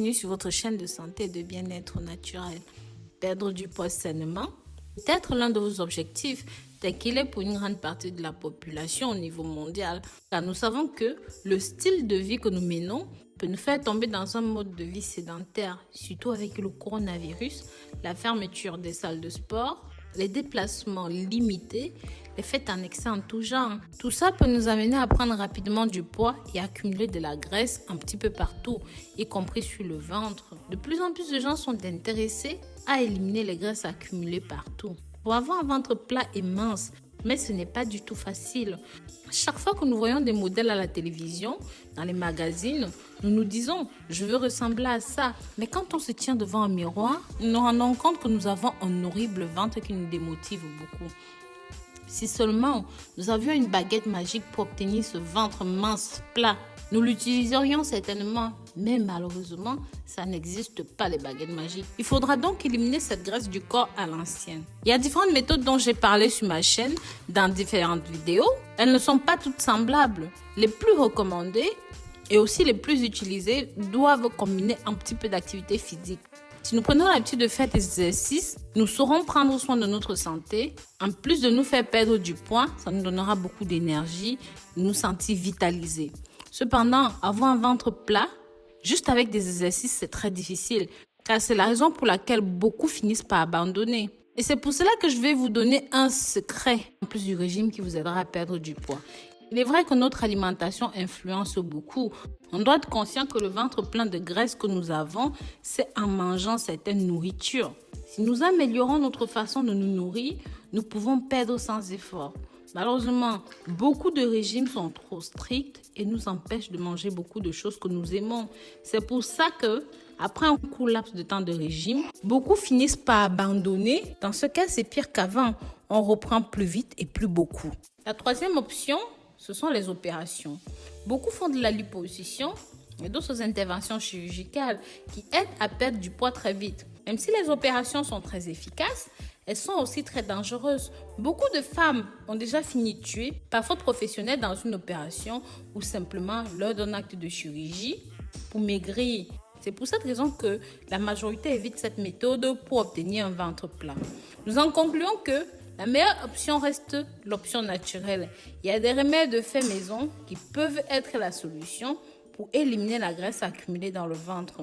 bienvenue sur votre chaîne de santé et de bien-être naturel. Perdre du poids sainement peut être l'un de vos objectifs, tel qu'il est pour une grande partie de la population au niveau mondial, car nous savons que le style de vie que nous menons peut nous faire tomber dans un mode de vie sédentaire, surtout avec le coronavirus, la fermeture des salles de sport, les déplacements limités, les fêtes en excès en tout genre. Tout ça peut nous amener à prendre rapidement du poids et accumuler de la graisse un petit peu partout, y compris sur le ventre. De plus en plus de gens sont intéressés à éliminer les graisses accumulées partout. Pour avoir un ventre plat et mince, mais ce n'est pas du tout facile. Chaque fois que nous voyons des modèles à la télévision, dans les magazines, nous nous disons « je veux ressembler à ça ». Mais quand on se tient devant un miroir, nous nous rendons compte que nous avons un horrible ventre qui nous démotive beaucoup. Si seulement nous avions une baguette magique pour obtenir ce ventre mince, plat, nous l'utiliserions certainement, mais malheureusement, ça n'existe pas les baguettes magiques. Il faudra donc éliminer cette graisse du corps à l'ancienne. Il y a différentes méthodes dont j'ai parlé sur ma chaîne dans différentes vidéos. Elles ne sont pas toutes semblables. Les plus recommandées et aussi les plus utilisées doivent combiner un petit peu d'activité physique. Si nous prenons l'habitude de faire des exercices, nous saurons prendre soin de notre santé. En plus de nous faire perdre du poids, ça nous donnera beaucoup d'énergie, nous sentir vitalisés. Cependant, avoir un ventre plat, juste avec des exercices, c'est très difficile, car c'est la raison pour laquelle beaucoup finissent par abandonner. Et c'est pour cela que je vais vous donner un secret, en plus du régime qui vous aidera à perdre du poids. Il est vrai que notre alimentation influence beaucoup. On doit être conscient que le ventre plein de graisse que nous avons, c'est en mangeant certaines nourritures. Si nous améliorons notre façon de nous nourrir, nous pouvons perdre sans effort. Malheureusement, beaucoup de régimes sont trop stricts et nous empêchent de manger beaucoup de choses que nous aimons. C'est pour ça que, après un court laps de temps de régime, beaucoup finissent par abandonner. Dans ce cas, c'est pire qu'avant. On reprend plus vite et plus beaucoup. La troisième option, ce sont les opérations. Beaucoup font de la liposuction et d'autres interventions chirurgicales qui aident à perdre du poids très vite. Même si les opérations sont très efficaces, elles sont aussi très dangereuses. Beaucoup de femmes ont déjà fini tuées par faute professionnelle dans une opération ou simplement lors d'un acte de chirurgie pour maigrir. C'est pour cette raison que la majorité évite cette méthode pour obtenir un ventre plat. Nous en concluons que la meilleure option reste l'option naturelle. Il y a des remèdes faits maison qui peuvent être la solution pour éliminer la graisse accumulée dans le ventre.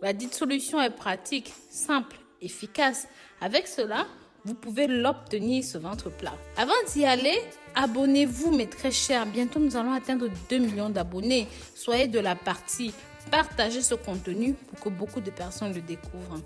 La dite solution est pratique, simple, efficace. Avec cela, vous pouvez l'obtenir, ce ventre plat. Avant d'y aller, abonnez-vous mes très chers. Bientôt, nous allons atteindre 2 millions d'abonnés. Soyez de la partie. Partagez ce contenu pour que beaucoup de personnes le découvrent.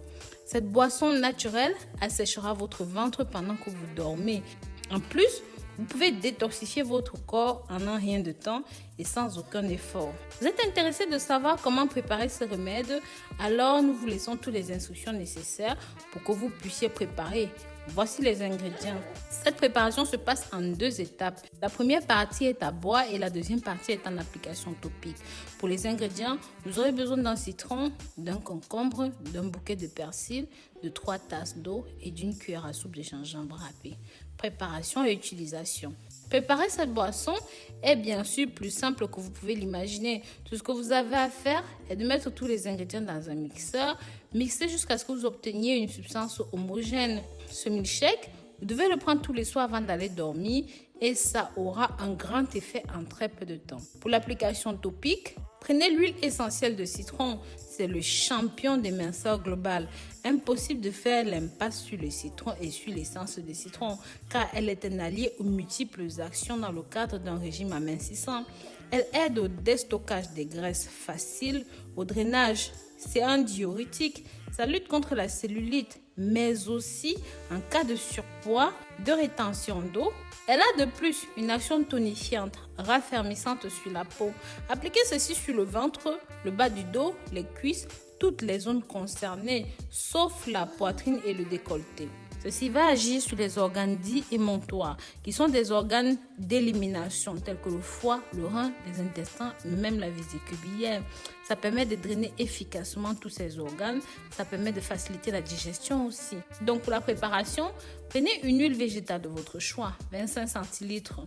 Cette boisson naturelle asséchera votre ventre pendant que vous dormez. En plus, vous pouvez détoxifier votre corps en un rien de temps et sans aucun effort. Vous êtes intéressé de savoir comment préparer ce remède? Alors, nous vous laissons toutes les instructions nécessaires pour que vous puissiez préparer. Voici les ingrédients. Cette préparation se passe en 2 étapes. La première partie est à boire et la deuxième partie est en application topique. Pour les ingrédients, vous aurez besoin d'un citron, d'un concombre, d'un bouquet de persil, de 3 tasses d'eau et d'une cuillère à soupe de gingembre râpé. Préparation et utilisation. Préparer cette boisson est bien sûr plus simple que vous pouvez l'imaginer. Tout ce que vous avez à faire est de mettre tous les ingrédients dans un mixeur, mixer jusqu'à ce que vous obteniez une substance homogène. Ce milkshake, vous devez le prendre tous les soirs avant d'aller dormir et ça aura un grand effet en très peu de temps. Pour l'application topique, prenez l'huile essentielle de citron. C'est le champion des minceurs globales. Impossible de faire l'impasse sur le citron et sur l'essence de citron car elle est un allié aux multiples actions dans le cadre d'un régime amincissant. Elle aide au déstockage des graisses faciles, au drainage. C'est un diurétique. Ça lutte contre la cellulite, mais aussi en cas de surpoids, de rétention d'eau. Elle a de plus une action tonifiante, raffermissante sur la peau. Appliquez ceci sur le ventre, le bas du dos, les cuisses, toutes les zones concernées, sauf la poitrine et le décolleté. Ceci va agir sur les organes dits émontoires, qui sont des organes d'élimination, tels que le foie, le rein, les intestins, même la vésicule biliaire. Ça permet de drainer efficacement tous ces organes. Ça permet de faciliter la digestion aussi. Donc pour la préparation, prenez une huile végétale de votre choix, 25 centilitres,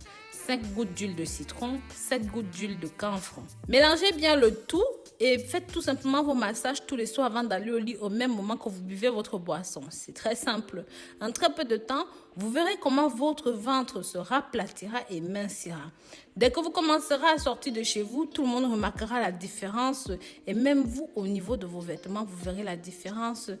5 gouttes d'huile de citron, 7 gouttes d'huile de camphre. Mélangez bien le tout et faites tout simplement vos massages tous les soirs avant d'aller au lit au même moment que vous buvez votre boisson. C'est très simple. En très peu de temps, vous verrez comment votre ventre se raplatira et mincira. Dès que vous commencerez à sortir de chez vous, tout le monde remarquera la différence et même vous, au niveau de vos vêtements, vous verrez la différence.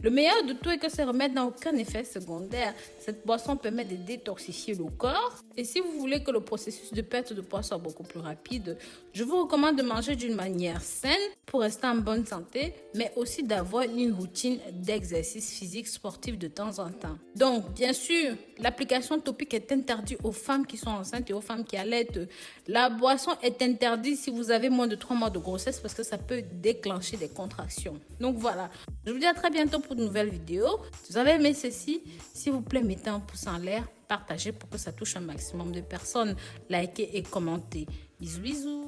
Le meilleur de tout est que ces remèdes n'ont aucun effet secondaire. Cette boisson permet de détoxifier le corps. Et si vous voulez que le processus de perte de poids soit beaucoup plus rapide, je vous recommande de manger d'une manière saine pour rester en bonne santé, mais aussi d'avoir une routine d'exercice physique sportif de temps en temps. Donc, bien sûr, l'application topique est interdite aux femmes qui sont enceintes et aux femmes qui allaitent. La boisson est interdite si vous avez moins de 3 mois de grossesse parce que ça peut déclencher des contractions. Donc voilà, je vous dis à très bientôt pour de nouvelles vidéos. Si vous avez aimé ceci, s'il vous plaît, mettez un pouce en l'air, partagez pour que ça touche un maximum de personnes, likez et commentez. Bisous, bisous.